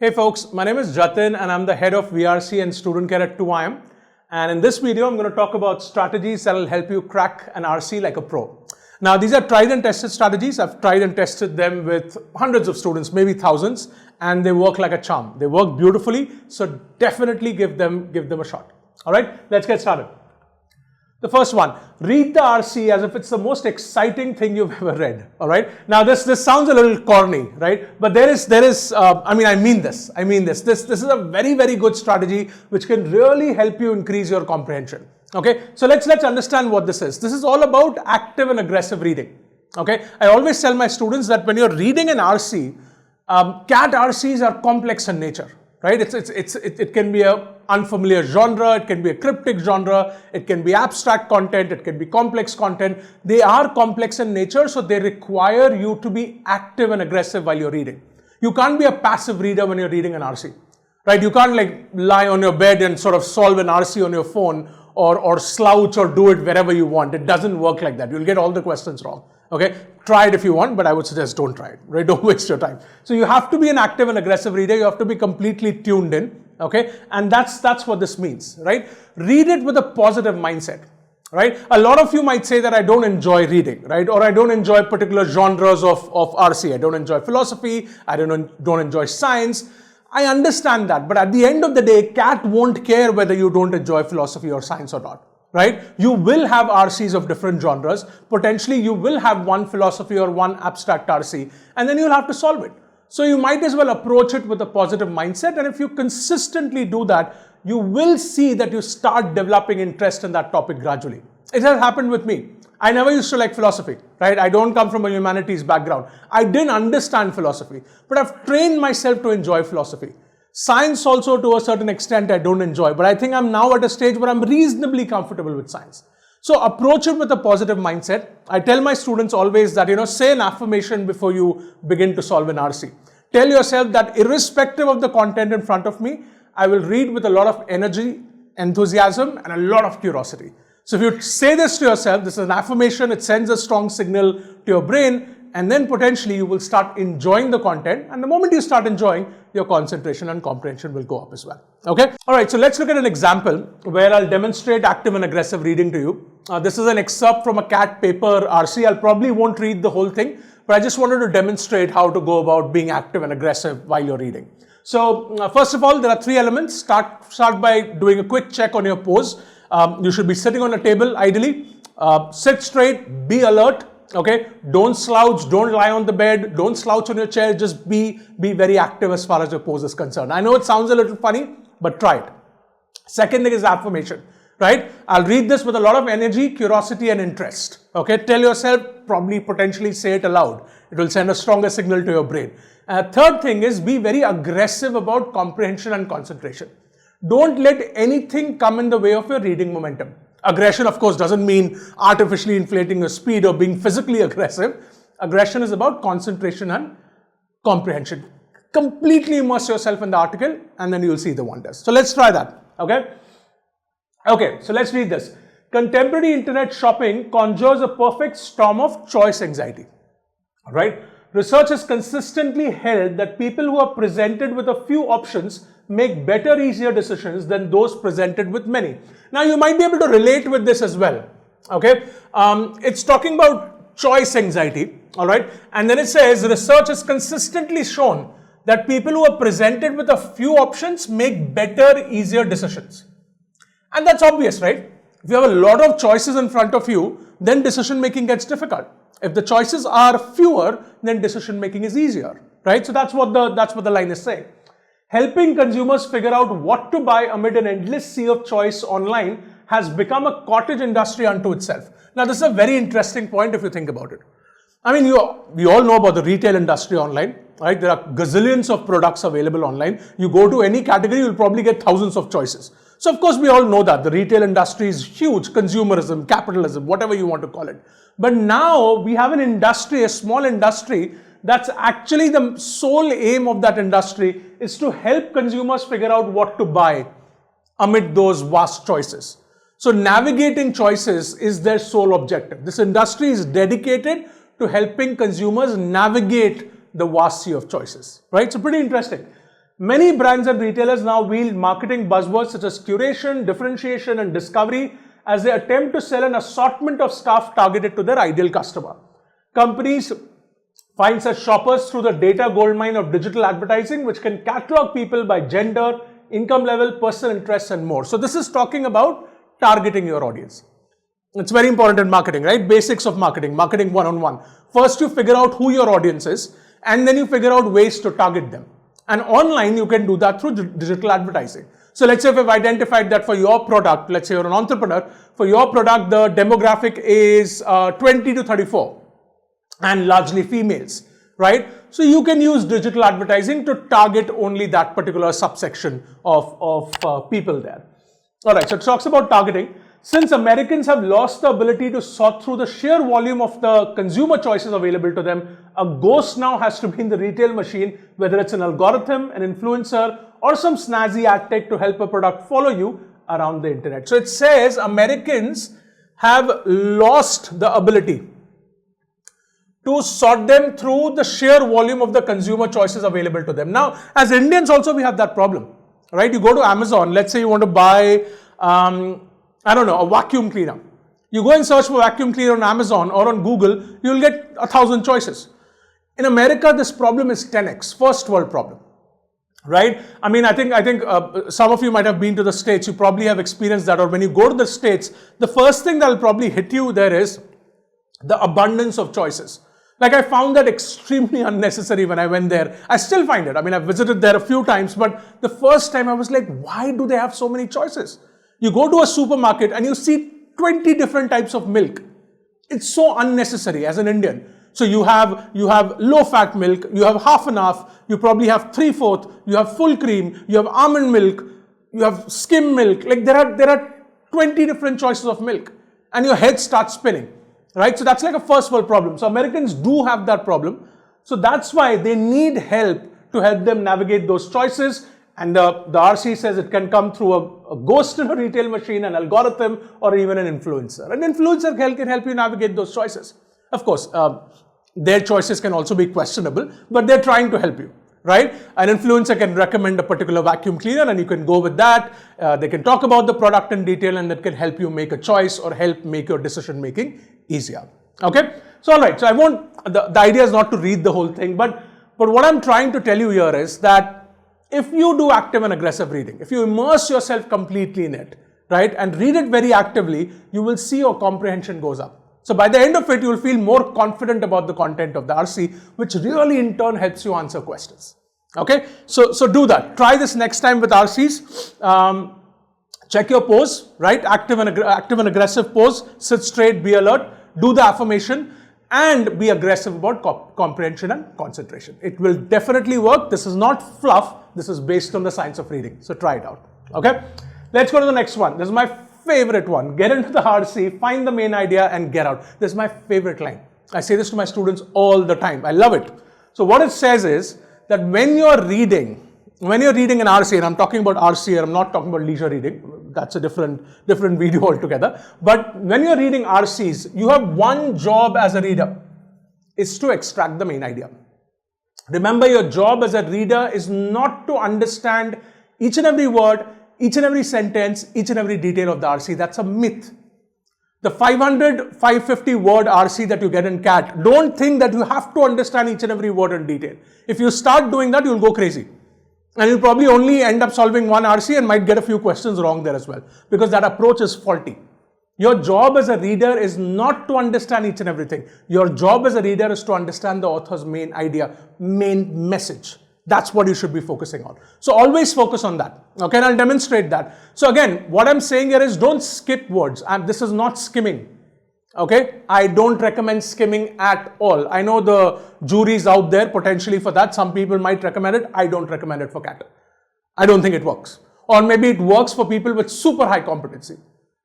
Hey folks, my name is Jatin and I'm the head of VRC and student care at 2IM. And in this video, I'm going to talk about strategies that will help you crack an RC like a pro. Now, these are tried and tested strategies. I've tried and tested them with hundreds of students, maybe thousands, and they work like a charm. They work beautifully, so definitely give them a shot. All right, let's get started. The first one, read the RC as if it's the most exciting thing you've ever read. All right. Now this sounds a little corny, right? But I mean this. This is a very, very good strategy which can really help you increase your comprehension. Okay. So let's understand what this is. This is all about active and aggressive reading. Okay. I always tell my students that when you're reading an RC, CAT RCs are complex in nature. Right? It can be a unfamiliar genre, it can be a cryptic genre, it can be abstract content, it can be complex content. They are complex in nature, so they require you to be active and aggressive while you're reading. You can't be a passive reader when you're reading an RC. Right? You can't like lie on your bed and sort of solve an RC on your phone or slouch or do it wherever you want. It doesn't work like that. You'll get all the questions wrong. Okay, try it if you want, but I would suggest don't try it, right? Don't waste your time. So you have to be an active and aggressive reader. You have to be completely tuned in, okay? And that's what this means, right? Read it with a positive mindset, right? A lot of you might say that I don't enjoy reading, right? Or I don't enjoy particular genres of RC. I don't enjoy philosophy. I don't enjoy science. I understand that, but at the end of the day, CAT won't care whether you don't enjoy philosophy or science or not. Right? You will have RCs of different genres. Potentially, you will have one philosophy or one abstract RC, and then you'll have to solve it. So you might as well approach it with a positive mindset. And if you consistently do that, you will see that you start developing interest in that topic gradually. It has happened with me. I never used to like philosophy, right? I don't come from a humanities background. I didn't understand philosophy, but I've trained myself to enjoy philosophy. Science also to a certain extent I don't enjoy, but I think I'm now at a stage where I'm reasonably comfortable with science. So approach it with a positive mindset. I tell my students always that, say an affirmation before you begin to solve an RC. Tell yourself that irrespective of the content in front of me, I will read with a lot of energy, enthusiasm, and a lot of curiosity. So if you say this to yourself, this is an affirmation, it sends a strong signal to your brain, and then potentially you will start enjoying the content. And the moment you start enjoying, your concentration and comprehension will go up as well. Okay. All right. So let's look at an example where I'll demonstrate active and aggressive reading to you. This is an excerpt from a CAT paper RC. I'll probably won't read the whole thing, but I just wanted to demonstrate how to go about being active and aggressive while you're reading. So first of all, there are three elements. Start by doing a quick check on your pose. You should be sitting on a table ideally. Sit straight, be alert. Okay, don't slouch, don't lie on the bed, don't slouch on your chair, just be very active as far as your pose is concerned. I know it sounds a little funny, but try it. Second thing is affirmation, right? I'll read this with a lot of energy, curiosity, and interest. Okay, tell yourself, potentially say it aloud. It will send a stronger signal to your brain. Third thing is be very aggressive about comprehension and concentration. Don't let anything come in the way of your reading momentum. Aggression, of course, doesn't mean artificially inflating your speed or being physically aggressive. Aggression is about concentration and comprehension. Completely immerse yourself in the article and then you'll see the wonders. So let's try that. Okay, so let's read this. Contemporary internet shopping conjures a perfect storm of choice anxiety. All right. Research has consistently held that people who are presented with a few options make better, easier decisions than those presented with many. Now, you might be able to relate with this as well. Okay, it's talking about choice anxiety. All right, and then it says research has consistently shown that people who are presented with a few options make better, easier decisions. And that's obvious, right? If you have a lot of choices in front of you, then decision making gets difficult. If the choices are fewer, then decision making is easier, right? So that's what the line is saying. Helping consumers figure out what to buy amid an endless sea of choice online has become a cottage industry unto itself. Now, this is a very interesting point if you think about it. I mean, we all know about the retail industry online, right? There are gazillions of products available online. You go to any category, you'll probably get thousands of choices. So, of course, we all know that the retail industry is huge, consumerism, capitalism, whatever you want to call it. But now we have an industry, a small industry, that's actually the sole aim of that industry is to help consumers figure out what to buy amid those vast choices. So navigating choices is their sole objective. This industry is dedicated to helping consumers navigate the vast sea of choices, right? So pretty interesting. Many brands and retailers now wield marketing buzzwords such as curation, differentiation, and discovery as they attempt to sell an assortment of stuff targeted to their ideal customer. Companies find such shoppers through the data goldmine of digital advertising, which can catalog people by gender, income level, personal interests, and more. So this is talking about targeting your audience. It's very important in marketing, right? Basics of marketing, marketing one-on-one. First, you figure out who your audience is, and then you figure out ways to target them. And online, you can do that through digital advertising. So let's say if I've identified that for your product, let's say you're an entrepreneur, for your product, the demographic is 20 to 34 and largely females, right? So you can use digital advertising to target only that particular subsection of people there. All right, so it talks about targeting. Since Americans have lost the ability to sort through the sheer volume of the consumer choices available to them, a ghost now has to be in the retail machine, whether it's an algorithm, an influencer, or some snazzy ad tech to help a product follow you around the internet. So it says Americans have lost the ability to sort them through the sheer volume of the consumer choices available to them. Now, as Indians also, we have that problem, right? You go to Amazon, let's say you want to buy, I don't know, a vacuum cleaner. You go and search for vacuum cleaner on Amazon or on Google, you'll get 1,000 choices. In America, this problem is 10x, first world problem, right? I mean, I think some of you might have been to the States, you probably have experienced that, or when you go to the States, the first thing that will probably hit you there is the abundance of choices. Like I found that extremely unnecessary when I went there. I still find it. I mean, I've visited there a few times, but the first time I was like, why do they have so many choices? You go to a supermarket and you see 20 different types of milk. It's so unnecessary as an Indian. So you have low-fat milk, you have half and half, you probably have 3/4, you have full cream, you have almond milk, you have skim milk. Like there are 20 different choices of milk, and your head starts spinning, right? So that's like a first world problem. So Americans do have that problem. So that's why they need help to help them navigate those choices. And the RC says it can come through a ghost in a retail machine, an algorithm, or even an influencer. An influencer can help you navigate those choices. Of course, their choices can also be questionable, but they're trying to help you, right? An influencer can recommend a particular vacuum cleaner and you can go with that. They can talk about the product in detail and that can help you make a choice or help make your decision making easier. Okay? So, all right. So, I won't, the idea is not to read the whole thing, but what I'm trying to tell you here is that if you do active and aggressive reading, if you immerse yourself completely in it, right, and read it very actively, you will see your comprehension goes up. So by the end of it, you will feel more confident about the content of the RC, which really in turn helps you answer questions. Okay, so do that. Try this next time with RCs. Check your pose, right? Active and aggressive pose. Sit straight, be alert, do the affirmation, and be aggressive about comprehension and concentration. It will definitely work. This is not fluff. This is based on the science of reading. So try it out. Okay, let's go to the next one. This is my favorite one. Get into the RC, find the main idea, and get out. This is my favorite line. I say this to my students all the time. I love it. So what it says is that when you're reading an RC, and I'm talking about RC here, I'm not talking about leisure reading. That's a different video altogether. But when you're reading RCs, you have one job as a reader, is to extract the main idea. Remember, your job as a reader is not to understand each and every word, each and every sentence, each and every detail of the RC. That's a myth. The 500, 550 word RC that you get in CAT, don't think that you have to understand each and every word in detail. If you start doing that, you'll go crazy. And you'll probably only end up solving one RC and might get a few questions wrong there as well, because that approach is faulty. Your job as a reader is not to understand each and everything. Your job as a reader is to understand the author's main idea, main message. That's what you should be focusing on. So always focus on that. Okay, and I'll demonstrate that. So again, what I'm saying here is don't skip words. And this is not skimming. Okay, I don't recommend skimming at all. I know the jury's out there potentially for that. Some people might recommend it. I don't recommend it for CAT. I don't think it works. Or maybe it works for people with super high competency.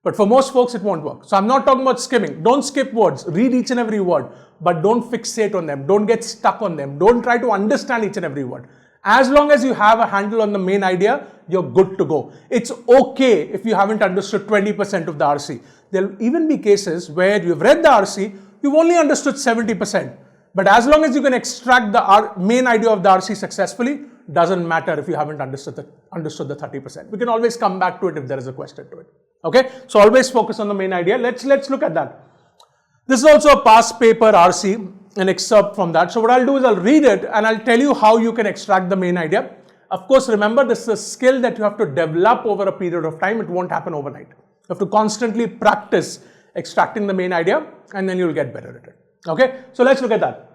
But for most folks, it won't work. So I'm not talking about skimming. Don't skip words. Read each and every word. But don't fixate on them. Don't get stuck on them. Don't try to understand each and every word. As long as you have a handle on the main idea, you're good to go. It's okay if you haven't understood 20% of the RC. There'll even be cases where you've read the RC, you've only understood 70%. But as long as you can extract the main idea of the RC successfully, doesn't matter if you haven't understood the 30%. We can always come back to it if there is a question to it. Okay, so always focus on the main idea. Let's look at that. This is also a past paper RC, an excerpt from that. So what I'll do is I'll read it and I'll tell you how you can extract the main idea. Of course, remember, this is a skill that you have to develop over a period of time. It won't happen overnight. You have to constantly practice extracting the main idea and then you'll get better at it. Okay, so let's look at that.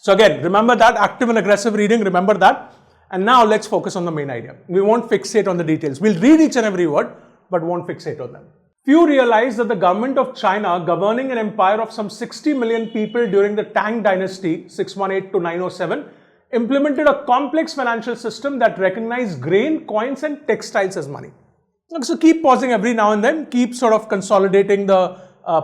So again, remember that active and aggressive reading, remember that. And now let's focus on the main idea. We won't fixate on the details. We'll read each and every word, but won't fixate on them. Few realize that the government of China, governing an empire of some 60 million people during the Tang dynasty, 618 to 907, implemented a complex financial system that recognized grain, coins and textiles as money. So keep pausing every now and then, keep sort of consolidating the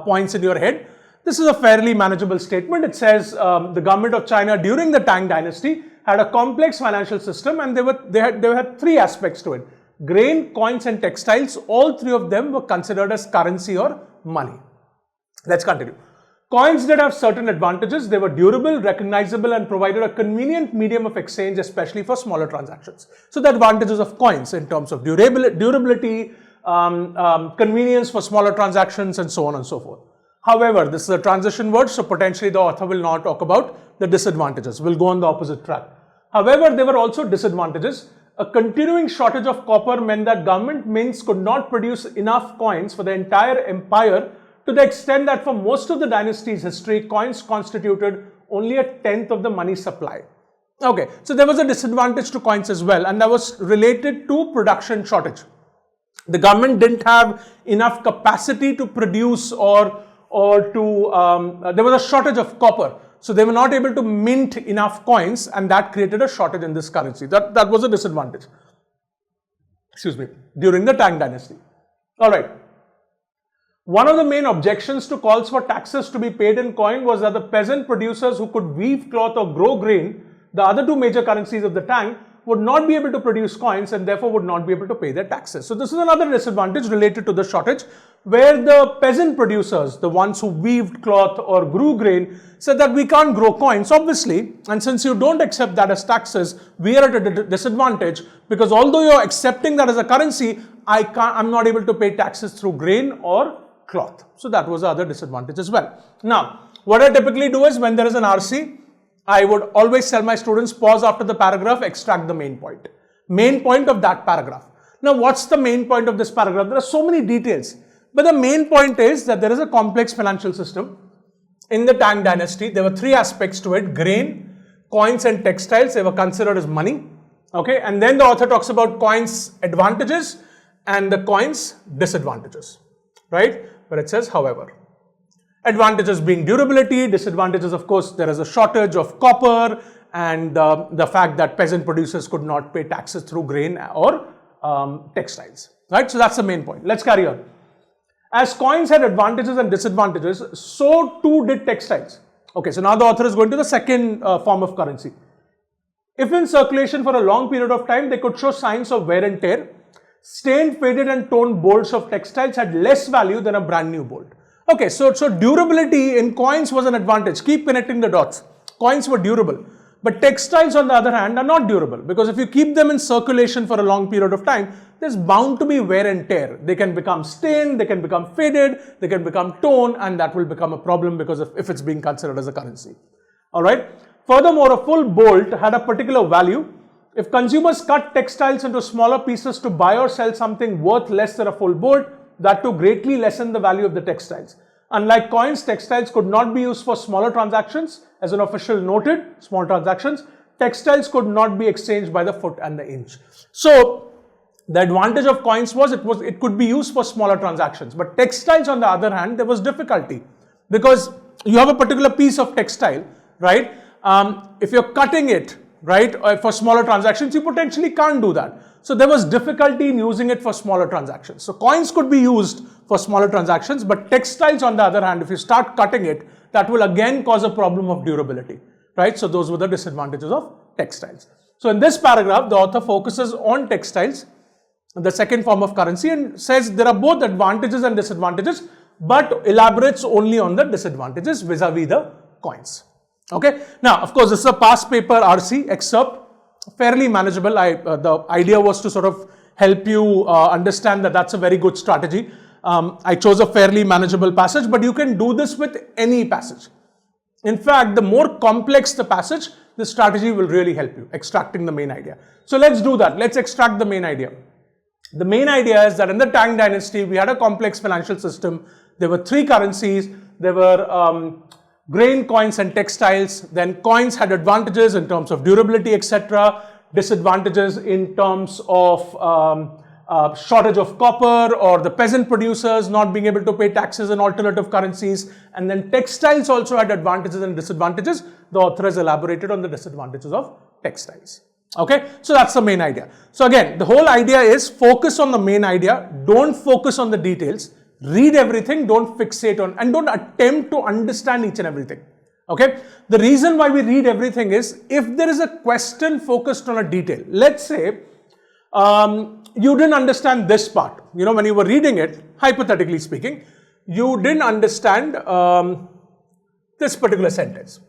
points in your head. This is a fairly manageable statement. It says the government of China during the Tang dynasty had a complex financial system and they had three aspects to it. Grain, coins and textiles, all three of them were considered as currency or money. Let's continue. Coins did have certain advantages. They were durable, recognizable and provided a convenient medium of exchange, especially for smaller transactions. So the advantages of coins in terms of durability, convenience for smaller transactions and so on and so forth. However, this is a transition word, so potentially the author will not talk about the disadvantages. We'll go on the opposite track. However, there were also disadvantages. A continuing shortage of copper meant that government mints could not produce enough coins for the entire empire, to the extent that for most of the dynasty's history, coins constituted only 1/10 of the money supply. Okay, so there was a disadvantage to coins as well, and that was related to production shortage. The government didn't have enough capacity to produce there was a shortage of copper. So they were not able to mint enough coins and that created a shortage in this currency. That was a disadvantage. Excuse me, during the Tang dynasty. Alright. One of the main objections to calls for taxes to be paid in coin was that the peasant producers who could weave cloth or grow grain, the other two major currencies of the Tang, would not be able to produce coins and therefore would not be able to pay their taxes. So this is another disadvantage related to the shortage, where the peasant producers, the ones who weaved cloth or grew grain, said that we can't grow coins, obviously, and since you don't accept that as taxes, we are at a disadvantage, because although you're accepting that as a currency, I'm not able to pay taxes through grain or cloth. So that was the other disadvantage as well. Now, what I typically do is when there is an RC, I would always tell my students, pause after the paragraph, extract the main point. Main point of that paragraph. Now, what's the main point of this paragraph? There are so many details. But the main point is that there is a complex financial system. In the Tang dynasty, there were three aspects to it. Grain, coins and textiles, they were considered as money. Okay, and then the author talks about coins advantages and the coins disadvantages. Right? But it says, however. Advantages being durability, disadvantages, of course, there is a shortage of copper and the fact that peasant producers could not pay taxes through grain or textiles. Right? So that's the main point. Let's carry on. As coins had advantages and disadvantages, so too did textiles. Okay, so now the author is going to the second form of currency. If in circulation for a long period of time, they could show signs of wear and tear, stained, faded and torn bolts of textiles had less value than a brand new bolt. Okay, so durability in coins was an advantage. Keep connecting the dots. Coins were durable. But textiles, on the other hand, are not durable, because if you keep them in circulation for a long period of time, there's bound to be wear and tear. They can become stained, they can become faded, they can become torn, and that will become a problem because if it's being considered as a currency. Alright. Furthermore, a full bolt had a particular value. If consumers cut textiles into smaller pieces to buy or sell something worth less than a full bolt, that too greatly lessened the value of the textiles. Unlike coins, textiles could not be used for smaller transactions. As an official noted, small transactions, textiles could not be exchanged by the foot and the inch. So the advantage of coins was it could be used for smaller transactions. But textiles, on the other hand, there was difficulty, because you have a particular piece of textile, right? If you're cutting it, right, for smaller transactions, you potentially can't do that. So there was difficulty in using it for smaller transactions. So coins could be used for smaller transactions, but textiles, on the other hand, if you start cutting it, that will again cause a problem of durability, right? So those were the disadvantages of textiles. So in this paragraph, the author focuses on textiles, the second form of currency, and says there are both advantages and disadvantages, but elaborates only on the disadvantages vis-a-vis the coins. Okay. Now, of course, this is a past paper RC excerpt. fairly manageable. The idea was to sort of help you understand that that's a very good strategy. I chose a fairly manageable passage, but you can do this with any passage. In fact, the more complex the passage, the strategy will really help you extracting the main idea. So let's do that. Let's extract the main idea. The main idea is that in the Tang dynasty, we had a complex financial system. There were 3 currencies. There were grain, coins and textiles. Then coins had advantages in terms of durability, etc. Disadvantages in terms of shortage of copper or the peasant producers not being able to pay taxes in alternative currencies. And then textiles also had advantages and disadvantages. The author has elaborated on the disadvantages of textiles. Okay, so that's the main idea. So again, the whole idea is focus on the main idea. Don't focus on the details. Read everything. Don't fixate on and don't attempt to understand each and everything. Okay, the reason why we read everything is if there is a question focused on a detail. Let's say you didn't understand this part. You know, when you were reading it, hypothetically speaking, you didn't understand this particular sentence.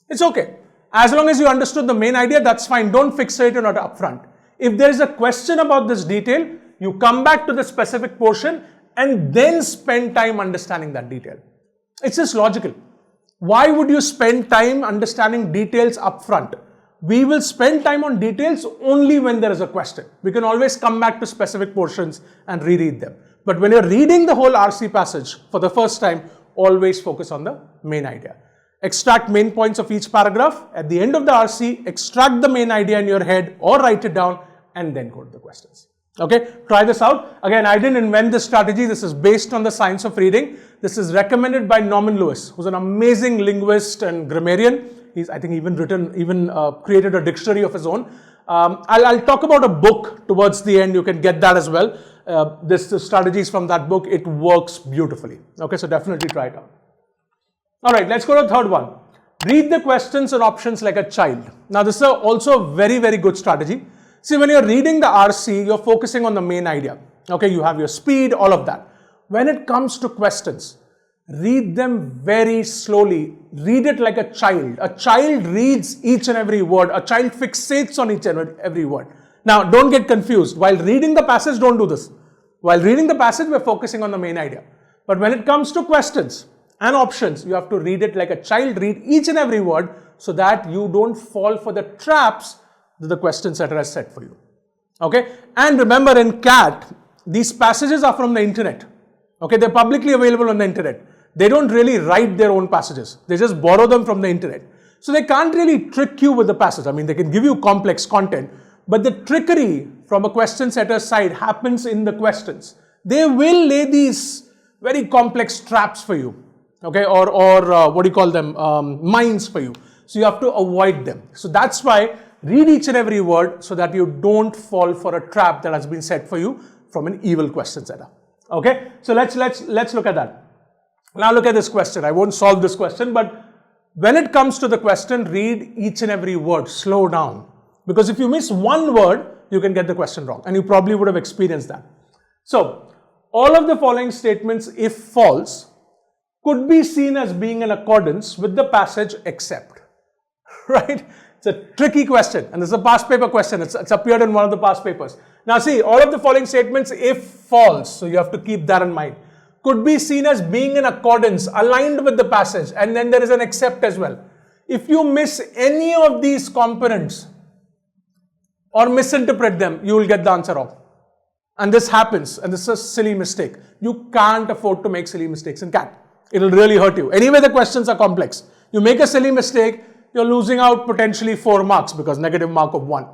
It's okay. As long as you understood the main idea, that's fine. Don't fixate on it upfront. If there is a question about this detail, you come back to the specific portion and then spend time understanding that detail. It's just logical. Why would you spend time understanding details upfront? We will spend time on details only when there is a question. We can always come back to specific portions and reread them. But when you're reading the whole RC passage for the first time, always focus on the main idea. Extract main points of each paragraph. At the end of the RC, extract the main idea in your head or write it down and then go to the questions. Okay, try this out. Again, I didn't invent this strategy. This is based on the science of reading. This is recommended by Norman Lewis, who's an amazing linguist and grammarian. He's, I think, created a dictionary of his own. I'll talk about a book towards the end. You can get that as well. The strategies from that book. It works beautifully. Okay, so definitely try it out. All right, let's go to the third one. Read the questions and options like a child. Now, this is also a very, very good strategy. See, when you're reading the RC, you're focusing on the main idea. Okay, you have your speed, all of that. When it comes to questions, read them very slowly. Read it like a child. A child reads each and every word. A child fixates on each and every word. Now, don't get confused. While reading the passage, don't do this. While reading the passage, we're focusing on the main idea. But when it comes to questions and options, you have to read it like a child. Read each and every word so that you don't fall for the traps that the question setter has set for you. Okay? And remember, in CAT, these passages are from the internet. Okay? They're publicly available on the internet. They don't really write their own passages. They just borrow them from the internet. So they can't really trick you with the passage. I mean, they can give you complex content, but the trickery from a question setter's side happens in the questions. They will lay these very complex traps for you. Okay, or what do you call them? Mines for you. So you have to avoid them. So that's why read each and every word so that you don't fall for a trap that has been set for you from an evil question setter. Okay, so let's look at that. Now look at this question. I won't solve this question, but when it comes to the question, read each and every word. Slow down, because if you miss one word, you can get the question wrong, and you probably would have experienced that. So all of the following statements, if false, could be seen as being in accordance with the passage except. Right? It's a tricky question, and this is a past paper question. It's appeared in one of the past papers. Now see, all of the following statements, if false, so you have to keep that in mind, could be seen as being in accordance, aligned with the passage, and then there is an except as well. If you miss any of these components or misinterpret them, you will get the answer wrong. And this happens, and this is a silly mistake. You can't afford to make silly mistakes in CAT. It'll really hurt you. Anyway, the questions are complex. You make a silly mistake, you're losing out potentially 4 marks because negative mark of 1.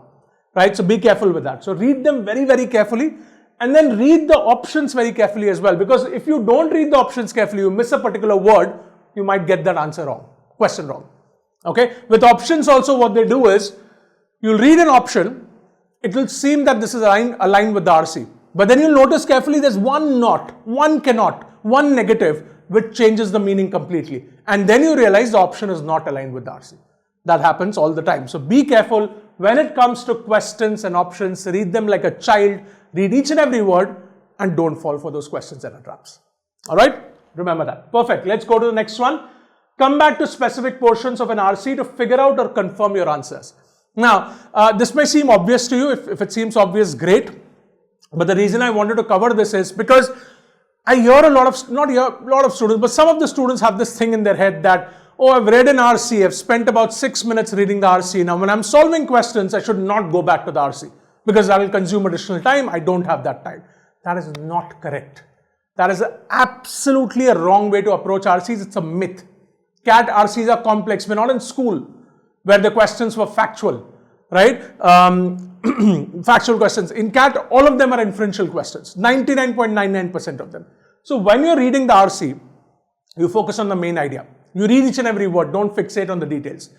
Right? So be careful with that. So read them very, very carefully, and then read the options very carefully as well. Because if you don't read the options carefully, you miss a particular word, you might get that answer wrong, question wrong. Okay? With options also, what they do is, you'll read an option, it will seem that this is aligned with the RC. But then you'll notice carefully there's one not, one cannot, one negative, which changes the meaning completely. And then you realize the option is not aligned with the RC. That happens all the time. So be careful when it comes to questions and options. Read them like a child. Read each and every word and don't fall for those questions and traps. Alright? Remember that. Perfect. Let's go to the next one. Come back to specific portions of an RC to figure out or confirm your answers. Now, this may seem obvious to you. If it seems obvious, great. But the reason I wanted to cover this is because I hear a lot of, not hear a lot of students, but some of the students have this thing in their head that, oh, I've read an RC, I've spent about 6 minutes reading the RC. Now, when I'm solving questions, I should not go back to the RC because that will consume additional time. I don't have that time. That is not correct. That is absolutely a wrong way to approach RCs. It's a myth. CAT RCs are complex. We're not in school where the questions were factual, right? Factual questions. In CAT, all of them are inferential questions, 99.99% of them. So when you're reading the RC, you focus on the main idea. You read each and every word, don't fixate on the details.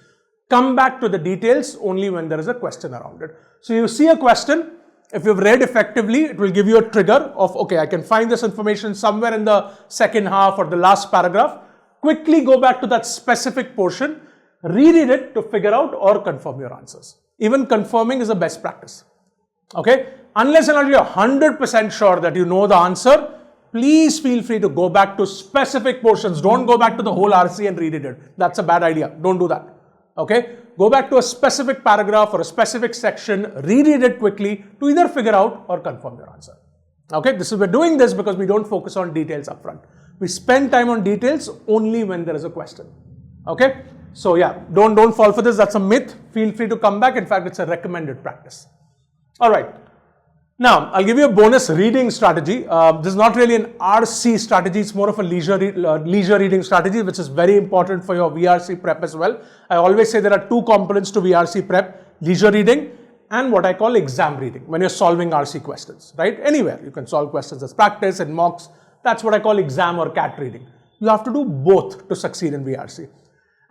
Come back to the details only when there is a question around it. So you see a question, if you've read effectively, it will give you a trigger of, okay, I can find this information somewhere in the second half or the last paragraph. Quickly go back to that specific portion, reread it to figure out or confirm your answers. Even confirming is a best practice. Okay? Unless and until you're 100% sure that you know the answer, please feel free to go back to specific portions. Don't go back to the whole RC and reread it. That's a bad idea. Don't do that. Okay? Go back to a specific paragraph or a specific section, reread it quickly to either figure out or confirm your answer. Okay? We're doing this because we don't focus on details upfront. We spend time on details only when there is a question. Okay? So yeah, don't fall for this. That's a myth. Feel free to come back. In fact, it's a recommended practice. All right. Now, I'll give you a bonus reading strategy. This is not really an RC strategy. It's more of a leisure reading strategy, which is very important for your VRC prep as well. I always say there are two components to VRC prep, leisure reading and what I call exam reading, when you're solving RC questions, right? Anywhere. You can solve questions as practice and mocks. That's what I call exam or CAT reading. You have to do both to succeed in VRC.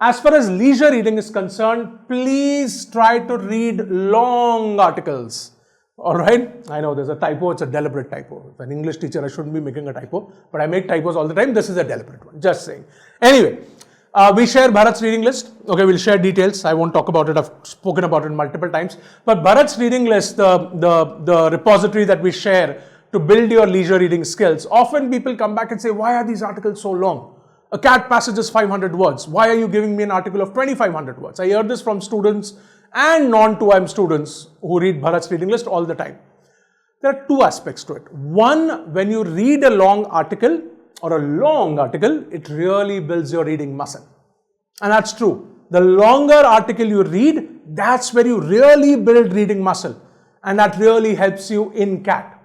As far as leisure reading is concerned, please try to read long articles. Alright, I know there's a typo, it's a deliberate typo. If an English teacher, I shouldn't be making a typo, but I make typos all the time. This is a deliberate one, just saying. Anyway, we share Bharat's reading list. Okay, we'll share details. I won't talk about it. I've spoken about it multiple times. But Bharat's reading list, the repository that we share to build your leisure reading skills. Often people come back and say, why are these articles so long? A CAT passage is 500 words. Why are you giving me an article of 2500 words? I hear this from students and non-2IM students who read Bharat's reading list all the time. There are two aspects to it. One, when you read a long article or a long article, it really builds your reading muscle. And that's true. The longer article you read, that's where you really build reading muscle. And that really helps you in CAT.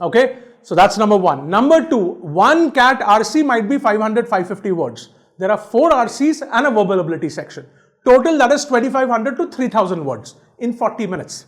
Okay? So that's number one. Number two, one CAT RC might be 500, 550 words. There are 4 RCs and a verbal ability section. Total, that is 2500 to 3000 words in 40 minutes.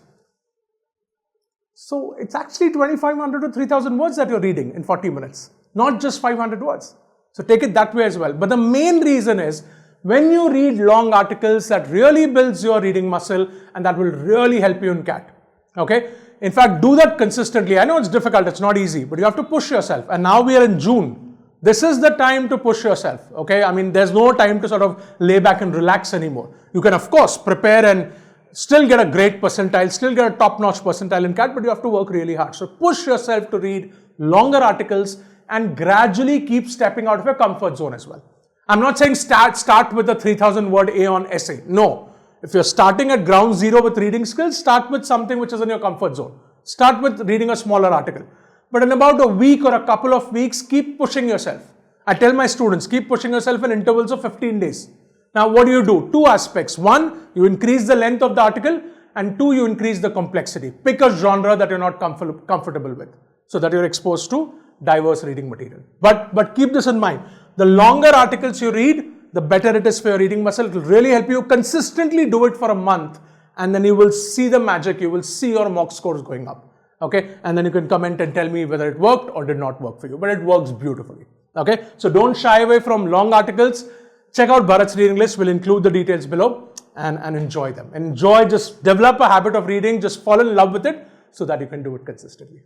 So it's actually 2500 to 3000 words that you're reading in 40 minutes, not just 500 words. So take it that way as well. But the main reason is when you read long articles, that really builds your reading muscle and that will really help you in CAT. Okay? In fact, do that consistently. I know it's difficult, it's not easy, but you have to push yourself. And now we are in June. This is the time to push yourself, okay? I mean, there's no time to sort of lay back and relax anymore. You can, of course, prepare and still get a great percentile, still get a top-notch percentile in CAT, but you have to work really hard. So push yourself to read longer articles and gradually keep stepping out of your comfort zone as well. I'm not saying start with a 3000-word A on essay. No. If you're starting at ground zero with reading skills, start with something which is in your comfort zone. Start with reading a smaller article. But in about a week or a couple of weeks, keep pushing yourself. I tell my students, keep pushing yourself in intervals of 15 days. Now, what do? Two aspects. One, you increase the length of the article, and two, you increase the complexity. Pick a genre that you're not comfortable with, so that you're exposed to diverse reading material. But keep this in mind. The longer articles you read, the better it is for your reading muscle. It will really help you consistently do it for a month, and then you will see the magic. You will see your mock scores going up. Okay, and then you can comment and tell me whether it worked or did not work for you, but it works beautifully. Okay, so don't shy away from long articles. Check out Bharat's reading list. We'll include the details below and enjoy them. Enjoy, just develop a habit of reading, just fall in love with it so that you can do it consistently.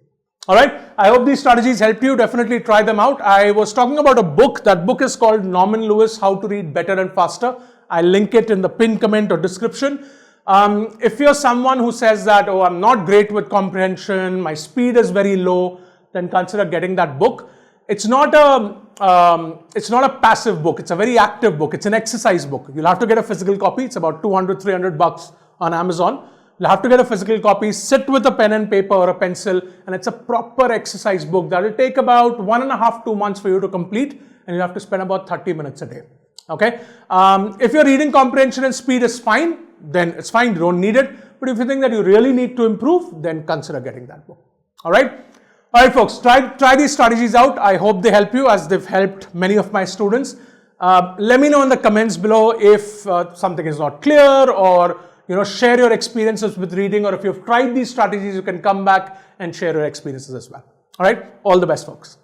All right, I hope these strategies helped you. Definitely try them out. I was talking about a book. That book is called Norman Lewis, How to Read Better and Faster. I'll link it in the pinned comment or description. If you're someone who says that, oh, I'm not great with comprehension, my speed is very low, then consider getting that book. It's not a passive book. It's a very active book. It's an exercise book. You'll have to get a physical copy. It's about $200, $300 on Amazon. You'll have to get a physical copy, sit with a pen and paper or a pencil, and it's a proper exercise book that will take about 1.5 to 2 months for you to complete, and you have to spend about 30 minutes a day. Okay? If your reading comprehension and speed is fine, then it's fine, you don't need it. But if you think that you really need to improve, then consider getting that book. Alright? Alright folks, try these strategies out. I hope they help you as they've helped many of my students. Let me know in the comments below if something is not clear, or share your experiences with reading, or if you've tried these strategies, you can come back and share your experiences as well. Alright? All the best folks.